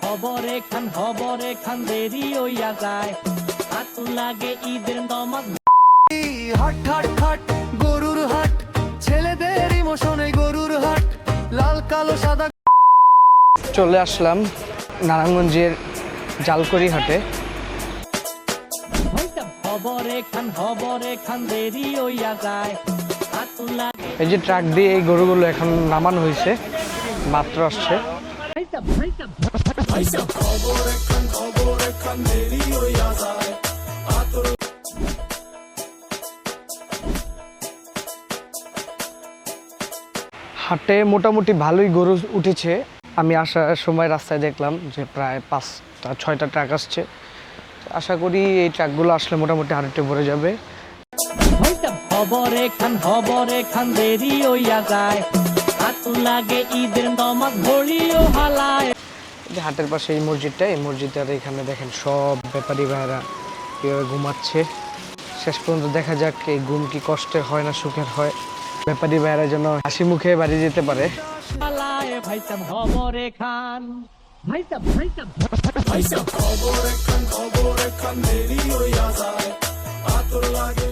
খবরে খান দেরি হইয়া যায় আতু লাগে ঈদের নমাজ হাট হাট হাট গরুর হাট ছেলেদের ইমোশনে গরুর হাট লাল কালো সাদা। চলে আসলাম নারায়ণগঞ্জের জালকুড়ি হাটে। খবরে খান দেরি হইয়া যায় আতু লাগে এই যে ট্রাক দিয়ে এই গরুগুলো এখন নামানো হয়েছে, মাত্র আসছে। হাটে মোটামুটি ভালোই গরু উঠেছে। আমি আসার সময় রাস্তায় দেখলাম যে প্রায় 5-6টা ট্রাক আসছে। আশা করি এই ট্রাকগুলো আসলে মোটামুটি হাটে ভরে যাবে। খবরে খান দেরি হইয়া যায় আতু লাগে ঈদের নমাজ ঘড়িও হালায়। যে হাটের পাশে এই মসজিদটা, এই মসজিদের এখানে দেখেন সব ব্যাপারী ভাইরা কীভাবে ঘুমাচ্ছে। শেষ পর্যন্ত দেখা যাক এই ঘুম কি কষ্টের হয় না সুখের হয়, ব্যাপারী ভাইরা যেন হাসি মুখে বাড়ি যেতে পারে। খবরে খান খবরে খান দেরি হইয়া যায় আতর লাগে।